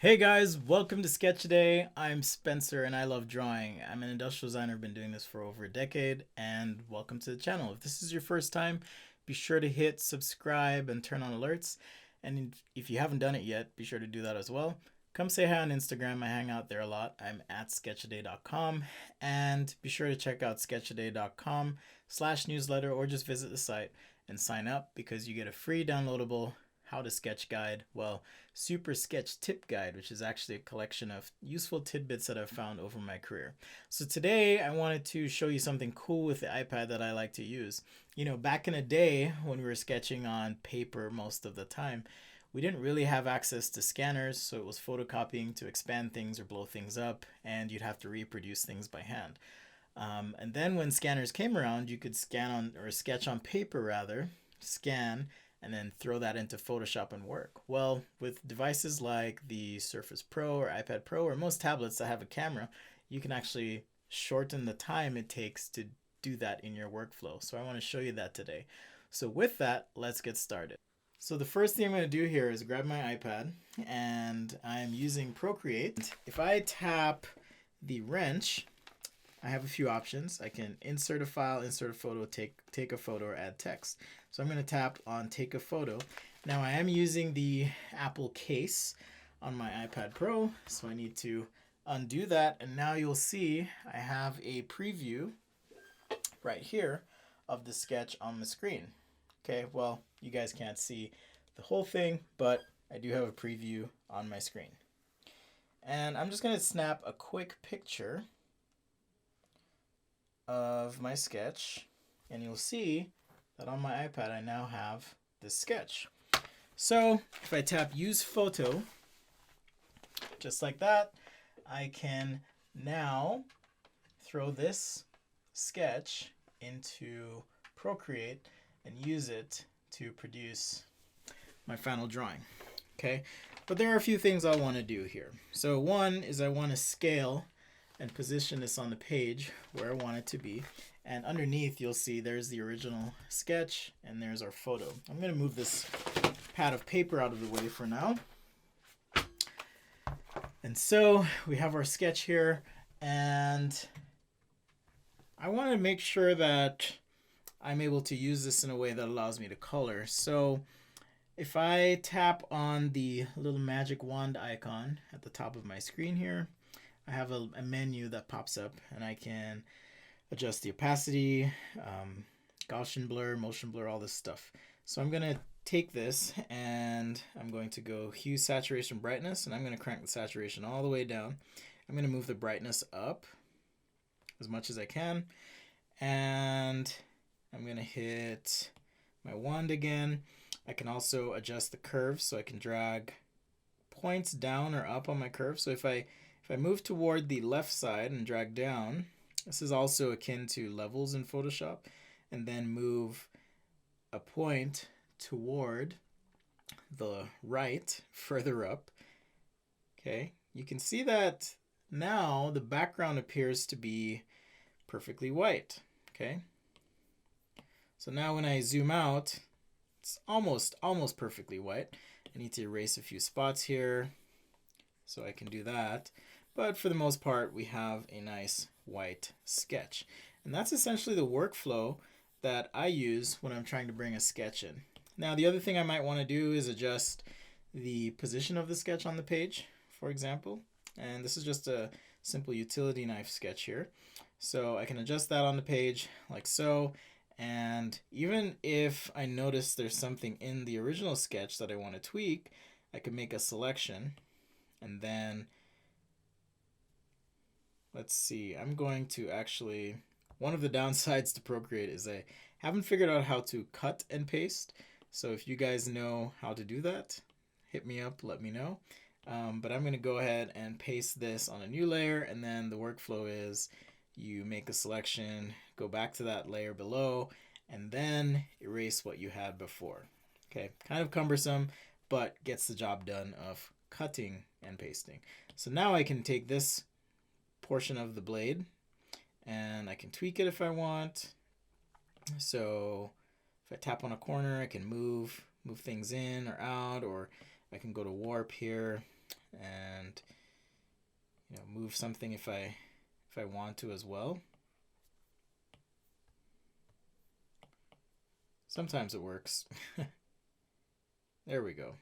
Hey guys, welcome to Sketch Day. I'm Spencer and I love drawing. I'm an industrial designer, been doing this for over a decade, and welcome to the channel. If this is your first time, be sure to hit subscribe and turn on alerts. And if you haven't done it yet, be sure to do that as well. Come say hi on Instagram. I hang out there a lot. I'm at sketchaday.com, and be sure to check out sketchaday.com/newsletter or just visit the site and sign up because you get a free downloadable how to sketch guide. Well, super sketch tip guide, which is actually a collection of useful tidbits that I've found over my career. So today I wanted to show you something cool with the iPad that I like to use. You know, back in the day when we were sketching on paper most of the time, we didn't really have access to scanners, so it was photocopying to expand things or blow things up, and you'd have to reproduce things by hand. And then when scanners came around, you could scan on or sketch on paper rather, scan, and then throw that into Photoshop and work. Well, with devices like the Surface Pro or iPad Pro or most tablets that have a camera, you can actually shorten the time it takes to do that in your workflow. So I want to show you that today. So with that, let's get started. So the first thing I'm going to do here is grab my iPad, and I'm using Procreate. If I tap the wrench, I have a few options. I can insert a file, insert a photo, take a photo, or add text. So I'm going to tap on take a photo. Now I am using the Apple case on my iPad Pro, so I need to undo that. And now you'll see I have a preview right here of the sketch on the screen. Okay, well, you guys can't see the whole thing, but I do have a preview on my screen. And I'm just going to snap a quick picture of my sketch, and you'll see that on my iPad I now have this sketch. So if I tap use photo, just like that, I can now throw this sketch into Procreate and use it to produce my final drawing. Okay, but there are a few things I want to do here. So one is I want to scale and position this on the page where I want it to be. And underneath you'll see there's the original sketch and there's our photo. I'm going to move this pad of paper out of the way for now. And so we have our sketch here, and I want to make sure that I'm able to use this in a way that allows me to color. So if I tap on the little magic wand icon at the top of my screen here, I have a menu that pops up, and I can adjust the opacity, Gaussian blur, motion blur, all this stuff. So I'm going to take this and I'm going to go hue, saturation, brightness, and I'm going to crank the saturation all the way down. I'm going to move the brightness up as much as I can, and I'm going to hit my wand again. I can also adjust the curve, so I can drag points down or up on my curve. So if I move toward the left side and drag down, this is also akin to levels in Photoshop, and then move a point toward the right, further up. Okay, you can see that now the background appears to be perfectly white. Okay, so now when I zoom out, it's almost perfectly white. I need to erase a few spots here, so I can do that. But for the most part, we have a nice white sketch. And that's essentially the workflow that I use when I'm trying to bring a sketch in. Now, the other thing I might want to do is adjust the position of the sketch on the page, for example. And this is just a simple utility knife sketch here. So I can adjust that on the page like so. And even if I notice there's something in the original sketch that I want to tweak, I can make a selection, and then let's see, I'm going to actually, one of the downsides to Procreate is I haven't figured out how to cut and paste. So if you guys know how to do that, hit me up, let me know. But I'm going to go ahead and paste this on a new layer, and then the workflow is you make a selection, go back to that layer below, and then erase what you had before. Okay, kind of cumbersome, but gets the job done of cutting and pasting. So now I can take this portion of the blade and I can tweak it if I want. So if I tap on a corner, I can move things in or out, or I can go to warp here and move something if I want to as well. Sometimes it works. There we go.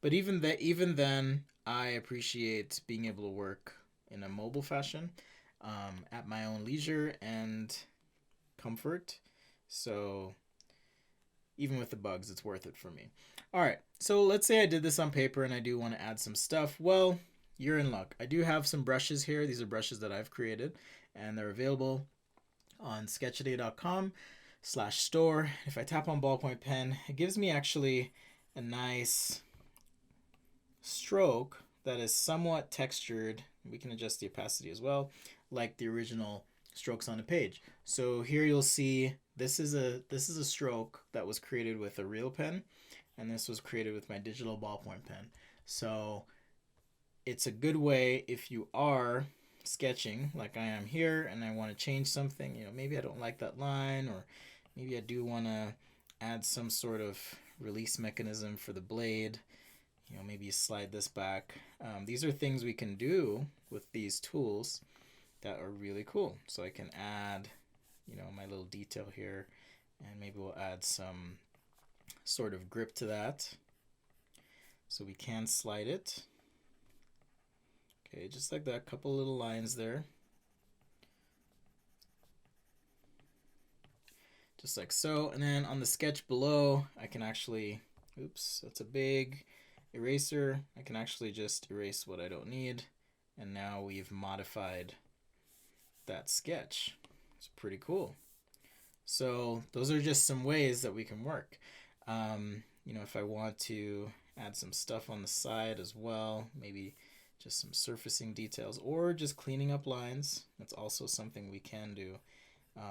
But even then, I appreciate being able to work in a mobile fashion, at my own leisure and comfort. So even with the bugs, it's worth it for me. All right, so let's say I did this on paper and I do want to add some stuff. Well, you're in luck. I do have some brushes here. These are brushes that I've created, and they're available on sketchaday.com/store. If I tap on ballpoint pen, it gives me actually a nice stroke that is somewhat textured. We can adjust the opacity as well, like the original strokes on the page. So here you'll see this is a stroke that was created with a real pen, and this was created with my digital ballpoint pen. So it's a good way if you are sketching like I am here and I want to change something. Maybe I don't like that line, or maybe I do want to add some sort of release mechanism for the blade. Maybe you slide this back. These are things we can do with these tools that are really cool. So I can add, my little detail here, and maybe we'll add some sort of grip to that. So we can slide it. Okay, just like that, couple little lines there. Just like so. And then on the sketch below, I can actually, oops, that's a big eraser. I can actually just erase what I don't need. And now we've modified that sketch. It's pretty cool. So those are just some ways that we can work. If I want to add some stuff on the side as well, maybe just some surfacing details, or just cleaning up lines, that's also something we can do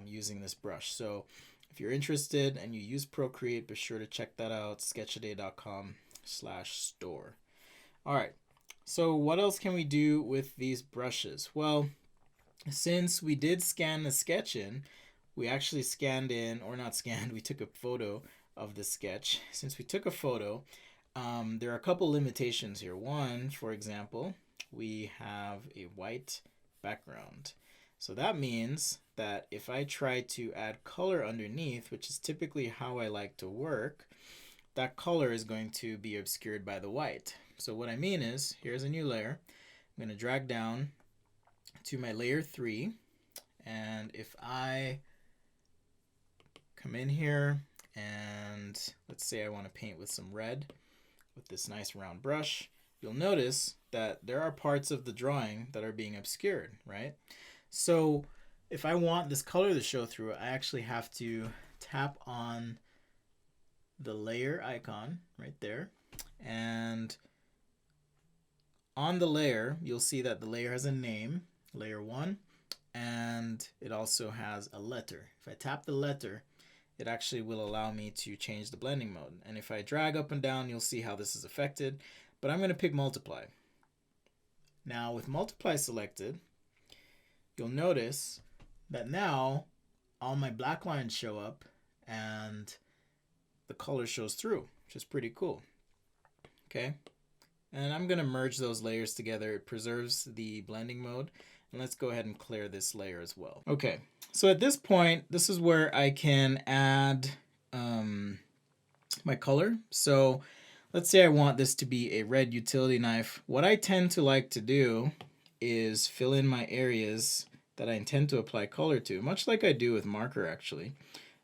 using this brush. So if you're interested and you use Procreate, be sure to check that out, sketchaday.com/store. All right, so what else can we do with these brushes? Well, since we did scan the sketch in, we actually scanned in, or not scanned, we took a photo of the sketch. Since we took a photo, there are a couple limitations here. One, for example, we have a white background. So that means that if I try to add color underneath, which is typically how I like to work, that color is going to be obscured by the white. So what I mean is, here's a new layer. I'm going to drag down to my layer 3, and if I come in here and let's say I want to paint with some red with this nice round brush, you'll notice that there are parts of the drawing that are being obscured, right? So if I want this color to show through, I actually have to tap on the layer icon right there, and on the layer you'll see that the layer has a name, layer 1, and it also has a letter. If I tap the letter, it actually will allow me to change the blending mode. And if I drag up and down, you'll see how this is affected, but I'm going to pick multiply. Now with multiply selected, you'll notice that now all my black lines show up and the color shows through, which is pretty cool. Okay, and I'm going to merge those layers together. It preserves the blending mode. And let's go ahead and clear this layer as well. Okay, so at this point, this is where I can add my color. So let's say I want this to be a red utility knife. What I tend to like to do is fill in my areas that I intend to apply color to, much like I do with marker actually,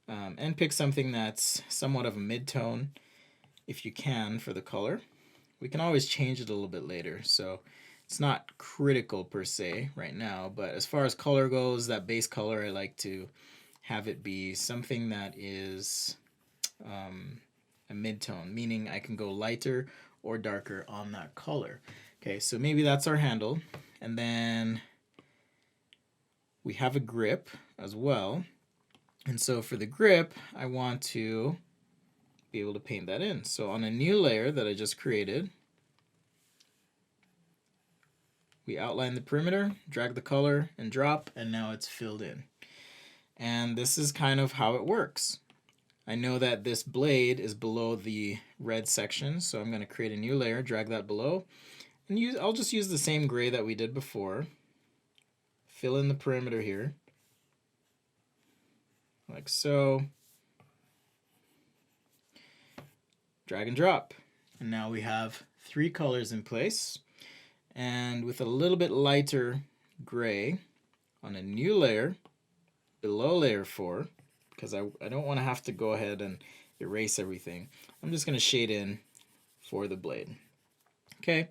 and pick something that's somewhat of a mid-tone if you can for the color. We can always change it a little bit later, so it's not critical per se right now, but as far as color goes, that base color, I like to have it be something that is a mid-tone, meaning I can go lighter or darker on that color. Okay, so maybe that's our handle, and then we have a grip as well. And so for the grip, I want to be able to paint that in. So on a new layer that I just created, we outline the perimeter, drag the color, and drop, and now it's filled in. And this is kind of how it works. I know that this blade is below the red section, so I'm going to create a new layer, drag that below, and I'll just use the same gray that we did before. Fill in the perimeter here, like so. Drag and drop. And now we have 3 colors in place. And with a little bit lighter gray on a new layer below layer 4, because I don't want to have to go ahead and erase everything. I'm just going to shade in for the blade. Okay,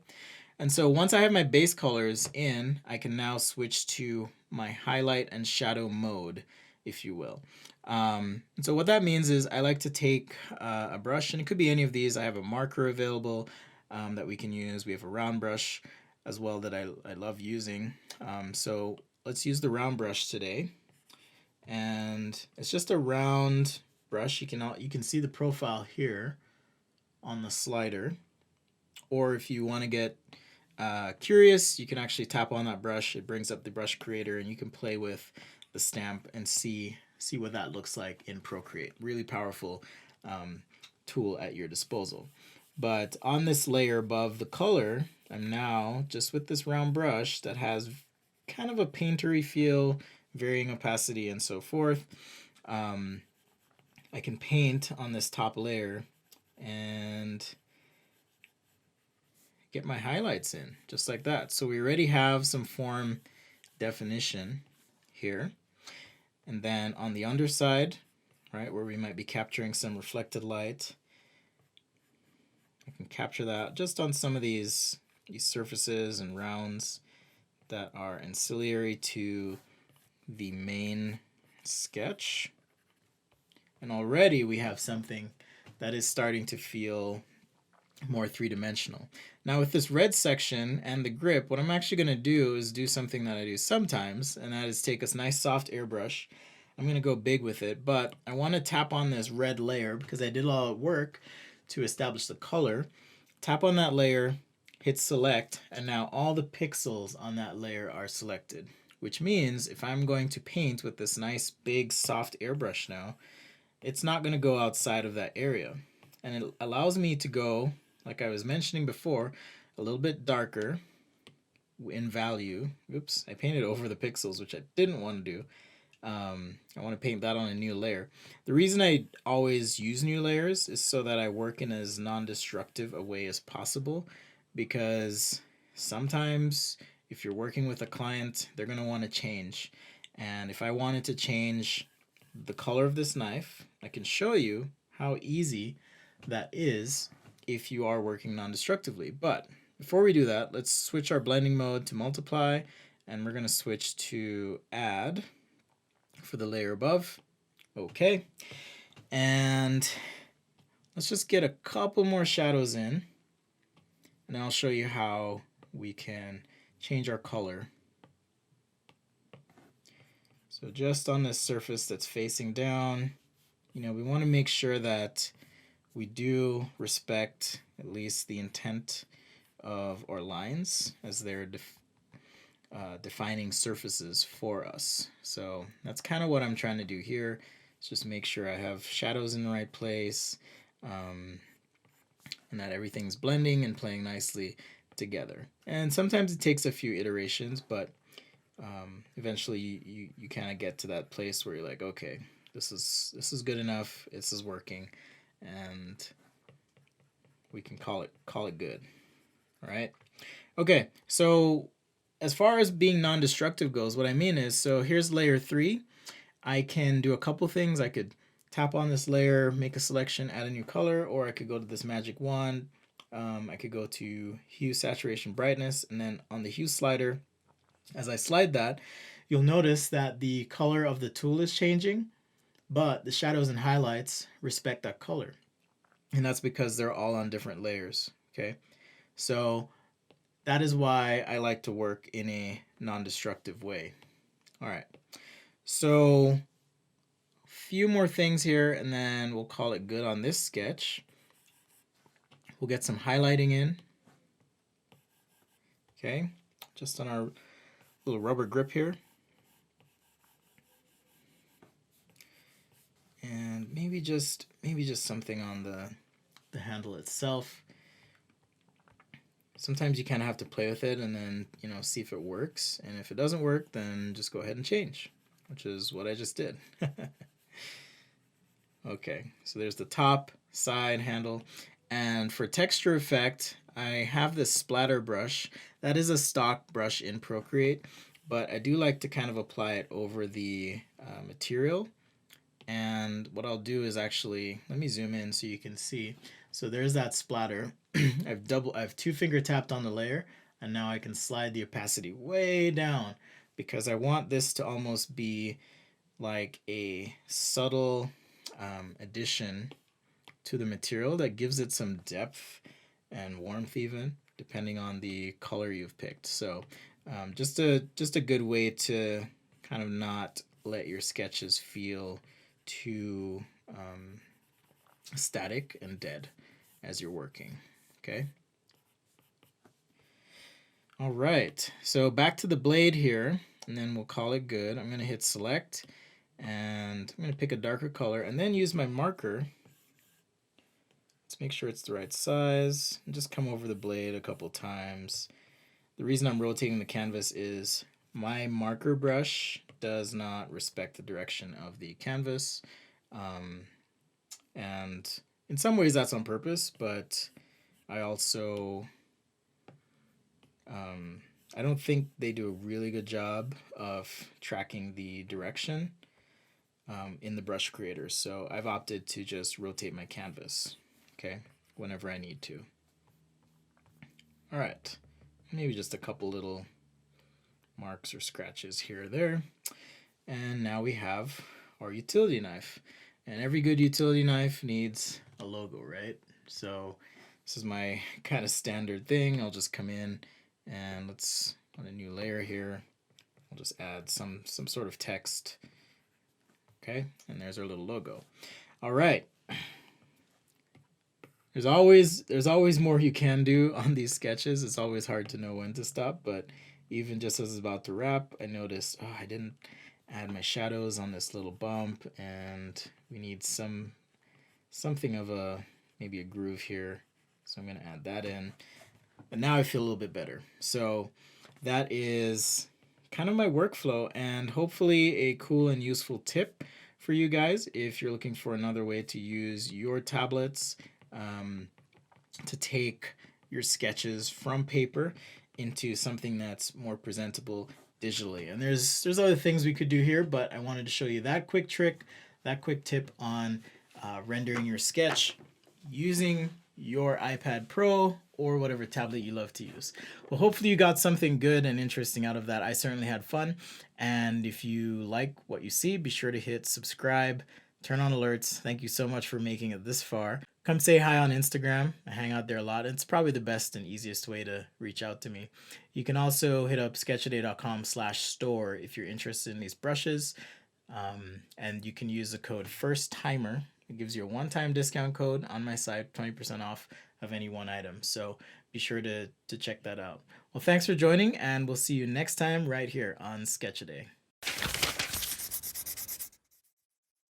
and so once I have my base colors in, I can now switch to my highlight and shadow mode, if you will. And so what that means is I like to take a brush, and it could be any of these. I have a marker available that we can use. We have a round brush as well that I love using. So let's use the round brush today. And it's just a round brush. You can see the profile here on the slider. Or if you want to get curious, you can actually tap on that brush. It brings up the brush creator, and you can play with the stamp and see what that looks like in Procreate. Really powerful tool at your disposal. But on this layer above the color, I'm now just with this round brush that has kind of a paintery feel, varying opacity and so forth. I can paint on this top layer and get my highlights in just like that. So we already have some form definition here. And then on the underside, right, where we might be capturing some reflected light, I can capture that just on some of these surfaces and rounds that are ancillary to the main sketch. And already we have something that is starting to feel more three-dimensional. Now with this red section and the grip, what I'm actually going to do is do something that I do sometimes, and that is take a nice soft airbrush. I'm going to go big with it, but I want to tap on this red layer because I did a lot of work to establish the color. Tap on that layer, hit select, and now all the pixels on that layer are selected, which means if I'm going to paint with this nice big soft airbrush now, it's not going to go outside of that area. And it allows me to go, like I was mentioning before, a little bit darker in value. Oops, I painted over the pixels, which I didn't want to do. I want to paint that on a new layer. The reason I always use new layers is so that I work in as non-destructive a way as possible, because sometimes if you're working with a client, they're going to want to change. And if I wanted to change the color of this knife, I can show you how easy that is if you are working non-destructively. But before we do that, let's switch our blending mode to multiply, and we're going to switch to add for the layer above. Okay, and let's just get a couple more shadows in, and I'll show you how we can change our color. So just on this surface that's facing down, we want to make sure that we do respect at least the intent of our lines as they're defining surfaces for us. So that's kind of what I'm trying to do here. Is just make sure I have shadows in the right place, and that everything's blending and playing nicely together. And sometimes it takes a few iterations, but eventually you kind of get to that place where you're like, okay, this is good enough, this is working, and we can call it good. All right. Okay, so as far as being non-destructive goes, what I mean is, so here's layer 3. I can do a couple things. I could tap on this layer, make a selection, add a new color, or I could go to this magic wand. I could go to hue, saturation, brightness, and then on the hue slider, as I slide that, you'll notice that the color of the tool is changing, but the shadows and highlights respect that color. And that's because they're all on different layers, okay? So that is why I like to work in a non-destructive way. All right, so a few more things here, and then we'll call it good on this sketch. We'll get some highlighting in, okay, just on our little rubber grip here. and maybe just something on the handle itself. Sometimes you kind of have to play with it and then, see if it works. And if it doesn't work, then just go ahead and change, which is what I just did. Okay, so there's the top, side, handle. And for texture effect, I have this splatter brush. That is a stock brush in Procreate, but I do like to kind of apply it over the material. And what I'll do is actually, let me zoom in so you can see. So there's that splatter. I've two finger tapped on the layer, and now I can slide the opacity way down because I want this to almost be like a subtle addition to the material that gives it some depth and warmth, even depending on the color you've picked. So just a good way to kind of not let your sketches feel too static and dead as you're working. Okay. All right, so back to the blade here, and then we'll call it good. I'm going to hit select, and I'm going to pick a darker color, and then use my marker. Let's make sure it's the right size, and just come over the blade a couple times. The reason I'm rotating the canvas is my marker brush does not respect the direction of the canvas. And in some ways that's on purpose, but I also I don't think they do a really good job of tracking the direction in the brush creators. So I've opted to just rotate my canvas, okay, whenever I need to. All right, maybe just a couple little marks or scratches here or there. And now we have our utility knife. And every good utility knife needs a logo, right? So this is my kind of standard thing. I'll just come in and let's, on a new layer here, I'll just add some sort of text. Okay, and there's our little logo. All right. There's always more you can do on these sketches. It's always hard to know when to stop, but even just as it's about to wrap, I noticed, oh, I didn't add my shadows on this little bump, and we need something of maybe a groove here. So I'm going to add that in. But now I feel a little bit better. So that is kind of my workflow, and hopefully a cool and useful tip for you guys if you're looking for another way to use your tablets to take your sketches from paper into something that's more presentable digitally. And there's other things we could do here, but I wanted to show you that quick trick, that quick tip on rendering your sketch using your iPad Pro or whatever tablet you love to use. Well, hopefully you got something good and interesting out of that. I certainly had fun. And if you like what you see, be sure to hit subscribe, turn on alerts. Thank you so much for making it this far. Come say hi on Instagram. I hang out there a lot. It's probably the best and easiest way to reach out to me. You can also hit up sketchaday.com/store if you're interested in these brushes. And you can use the code FIRSTTIMER. It gives you a one-time discount code on my site, 20% off of any one item. So be sure to check that out. Well, thanks for joining, and we'll see you next time right here on Sketchaday.